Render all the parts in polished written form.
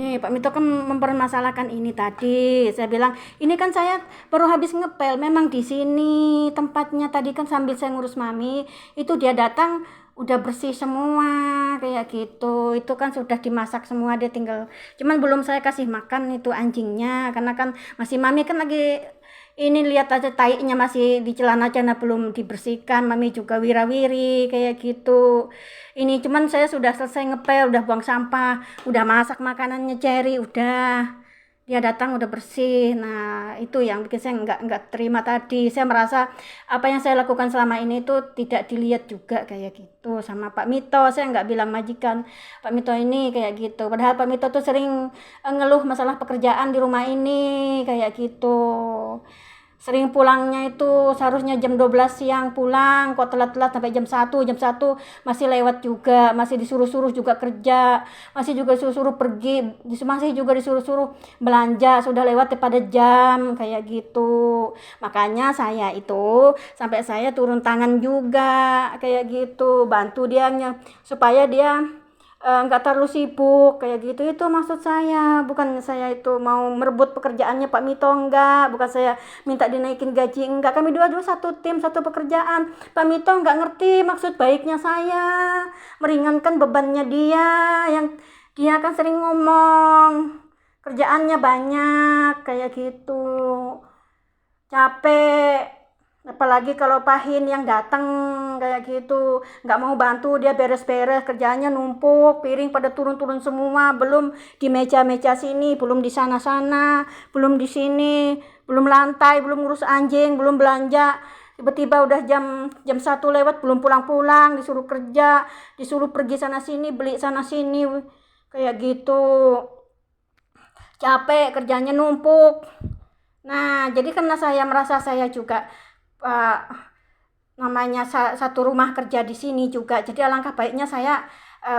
Nih, Pak Mito kan mempermasalahkan ini tadi. Saya bilang, ini kan saya baru habis ngepel. Memang di sini tempatnya tadi kan sambil saya ngurus mami, itu dia datang udah bersih semua kayak gitu. Itu kan sudah dimasak semua, dia tinggal. Cuman belum saya kasih makan itu anjingnya karena kan masih mami kan lagi ini lihat aja taiknya masih di celana belum dibersihkan. Mami juga wirawiri kayak gitu. Ini cuman saya sudah selesai ngepel, udah buang sampah, udah masak makanannya Cherry, udah dia datang udah bersih. Nah itu yang bikin saya nggak terima tadi. Saya merasa apa yang saya lakukan selama ini itu tidak dilihat juga kayak gitu sama Pak Mito. Saya nggak bilang majikan Pak Mito ini kayak gitu, padahal Pak Mito tuh sering ngeluh masalah pekerjaan di rumah ini kayak gitu. Sering pulangnya itu seharusnya jam 12 siang pulang, kok telat-telat sampai jam 1 masih lewat juga, masih disuruh-suruh juga kerja, masih juga disuruh-suruh pergi, masih juga disuruh-suruh belanja, sudah lewat daripada jam kayak gitu. Makanya saya itu sampai saya turun tangan juga kayak gitu, bantu dia supaya dia nggak terlalu sibuk kayak gitu. Itu maksud saya, bukan saya itu mau merebut pekerjaannya Pak Mito, enggak, bukan saya minta dinaikin gaji, enggak. Kami dua-dua satu tim, satu pekerjaan. Pak Mito nggak ngerti maksud baiknya saya meringankan bebannya dia, yang dia kan sering ngomong kerjaannya banyak kayak gitu, capek. Apalagi kalau Pahin yang datang kayak gitu, nggak mau bantu dia beres-beres, kerjaannya numpuk, piring pada turun-turun semua, belum di meja-meja sini, belum di sana-sana, belum di sini, belum lantai, belum ngurus anjing, belum belanja. Tiba-tiba udah jam 1 lewat belum pulang-pulang, disuruh kerja, disuruh pergi sana sini, beli sana sini kayak gitu. Capek, kerjanya numpuk. Nah, jadi karena saya merasa saya juga uh, namanya satu rumah kerja di sini juga, jadi alangkah baiknya saya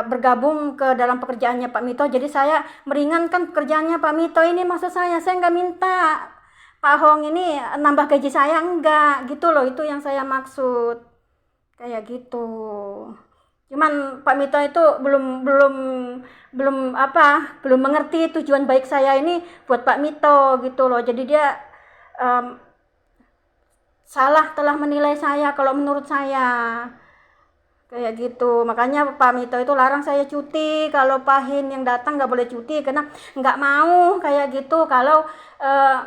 bergabung ke dalam pekerjaannya Pak Mito. Jadi saya meringankan pekerjaannya Pak Mito ini. Maksud saya nggak minta Pak Hong ini nambah gaji saya, enggak gitu loh, itu yang saya maksud kayak gitu. Cuman Pak Mito itu belum belum belum belum mengerti tujuan baik saya ini buat Pak Mito gitu loh. Jadi dia um, salah telah menilai saya kalau menurut saya kayak gitu. Makanya Pak Mito itu larang saya cuti. Kalau Pahin yang datang nggak boleh cuti karena nggak mau kayak gitu. Kalau uh,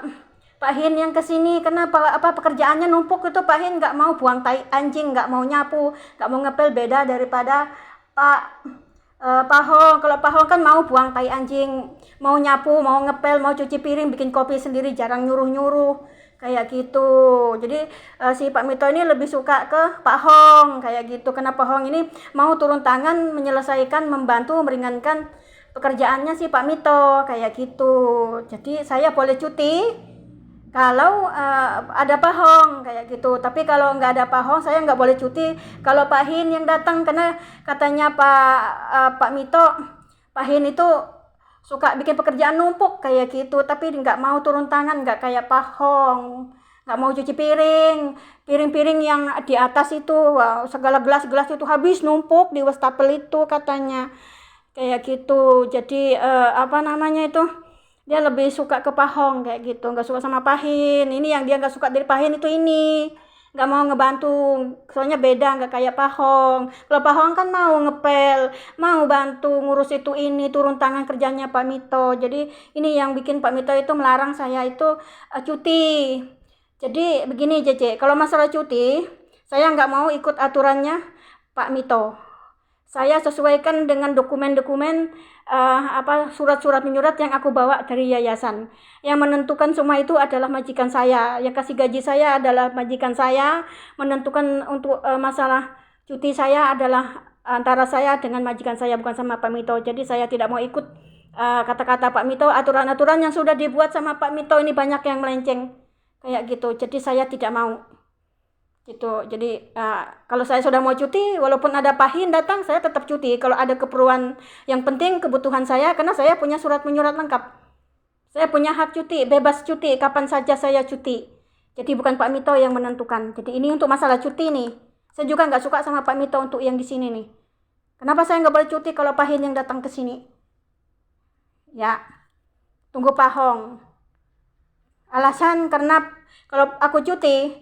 Pak Hin yang kesini kenapa pekerjaannya numpuk itu, Pak Hin nggak mau buang tai anjing, nggak mau nyapu, nggak mau ngepel, beda daripada Pak Pak Hong. Kalau Pak Hong kan mau buang tai anjing, mau nyapu, mau ngepel, mau cuci piring, bikin kopi sendiri, jarang nyuruh-nyuruh kayak gitu. Jadi si Pak Mito ini lebih suka ke Pak Hong kayak gitu. Karena Pak Hong ini mau turun tangan menyelesaikan, membantu meringankan pekerjaannya si Pak Mito kayak gitu. Jadi saya boleh cuti kalau ada pahong kayak gitu, tapi kalau nggak ada pahong saya nggak boleh cuti kalau Pak Hin yang datang, karena katanya Pak Mito, Pak Hin itu suka bikin pekerjaan numpuk kayak gitu, tapi nggak mau turun tangan, nggak kayak pahong, nggak mau cuci piring yang di atas itu, wow, segala gelas-gelas itu habis numpuk di wastafel itu katanya kayak gitu. Jadi apa namanya itu, dia lebih suka ke Pahong kayak gitu, nggak suka sama Pahin. Ini yang dia nggak suka dari Pahin itu, ini nggak mau ngebantu, soalnya beda, nggak kayak Pahong. Kalau Pahong kan mau ngepel, mau bantu ngurus itu ini, turun tangan kerjanya Pak Mito. Jadi ini yang bikin Pak Mito itu melarang saya itu cuti. Jadi begini Cece, kalau masalah cuti saya nggak mau ikut aturannya Pak Mito. Saya sesuaikan dengan dokumen-dokumen surat-surat menyurat yang aku bawa dari yayasan. Yang menentukan semua itu adalah majikan saya. Yang kasih gaji saya adalah majikan saya. Menentukan untuk masalah cuti saya adalah antara saya dengan majikan saya, bukan sama Pak Mito. Jadi saya tidak mau ikut kata-kata Pak Mito. Aturan-aturan yang sudah dibuat sama Pak Mito ini banyak yang melenceng kayak gitu. Jadi saya tidak mau gitu. Jadi kalau saya sudah mau cuti, walaupun ada Pahin datang, saya tetap cuti kalau ada keperluan yang penting, kebutuhan saya, karena saya punya surat menyurat lengkap. Saya punya hak cuti, bebas cuti kapan saja saya cuti. Jadi bukan Pak Mito yang menentukan. Jadi ini untuk masalah cuti nih. Saya juga nggak suka sama Pak Mito untuk yang di sini nih. Kenapa saya nggak boleh cuti kalau Pahin yang datang ke sini? Ya, tunggu Pak Hong. Alasan karena kalau aku cuti,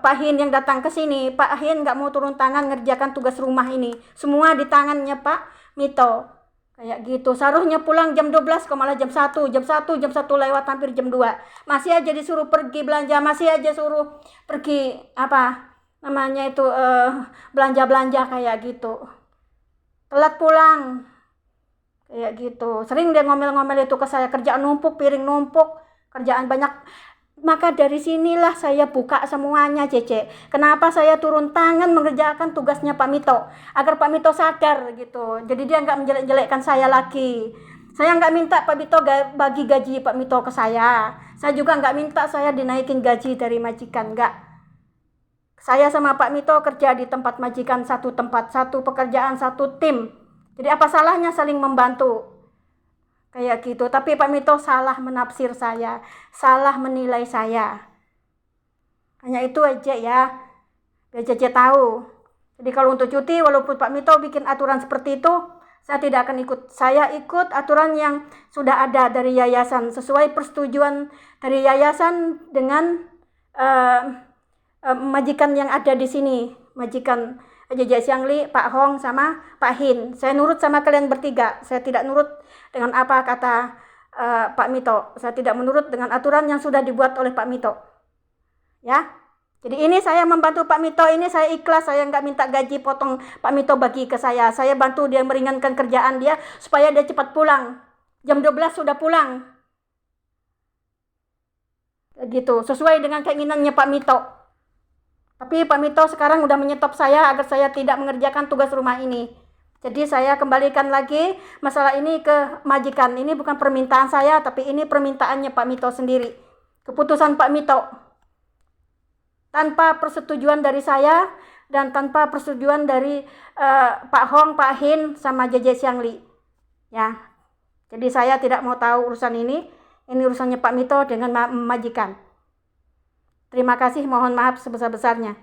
Pak Hin yang datang ke sini, Pak Hin nggak mau turun tangan ngerjakan tugas rumah ini. Semua di tangannya Pak Mito. Kayak gitu. Seharusnya pulang jam 12 kok malah jam 1 lewat hampir jam 2. Masih aja disuruh pergi belanja, masih aja suruh pergi apa namanya itu belanja-belanja kayak gitu. Telat pulang. Kayak gitu. Sering dia ngomel-ngomel itu ke saya, kerjaan numpuk, piring numpuk, kerjaan banyak. Maka dari sinilah saya buka semuanya, Cece. Kenapa saya turun tangan mengerjakan tugasnya Pak Mito, agar Pak Mito sadar gitu. Jadi dia nggak menjelek-jelekkan saya lagi. Saya nggak minta Pak Mito bagi gaji Pak Mito ke saya. Saya juga nggak minta saya dinaikin gaji dari majikan, nggak. Saya sama Pak Mito kerja di tempat majikan, satu tempat, satu pekerjaan, satu tim. Jadi apa salahnya saling membantu? Kayak gitu. Tapi Pak Mito salah menafsir saya, salah menilai saya. Hanya itu aja ya, biar Cece tahu. Jadi kalau untuk cuti, walaupun Pak Mito bikin aturan seperti itu, saya tidak akan ikut. Saya ikut aturan yang sudah ada dari yayasan, sesuai persetujuan dari yayasan dengan majikan yang ada di sini, majikan Jeje Xiangli, Pak Hong sama Pak Hin. Saya nurut sama kalian bertiga. Saya tidak nurut dengan apa kata Pak Mito. Saya tidak menurut dengan aturan yang sudah dibuat oleh Pak Mito. Ya. Jadi ini saya membantu Pak Mito, ini saya ikhlas, saya nggak minta gaji potong Pak Mito bagi ke saya. Saya bantu dia meringankan kerjaan dia supaya dia cepat pulang. Jam 12 sudah pulang. Gitu, sesuai dengan keinginannya Pak Mito. Tapi Pak Mito sekarang udah menyetop saya agar saya tidak mengerjakan tugas rumah ini. Jadi saya kembalikan lagi masalah ini ke majikan. Ini bukan permintaan saya, tapi ini permintaannya Pak Mito sendiri. Keputusan Pak Mito. Tanpa persetujuan dari saya dan tanpa persetujuan dari Pak Hong, Pak Hin, sama Jeje Xiangli. Ya. Jadi saya tidak mau tahu urusan ini. Ini urusannya Pak Mito dengan majikan. Terima kasih, mohon maaf sebesar-besarnya.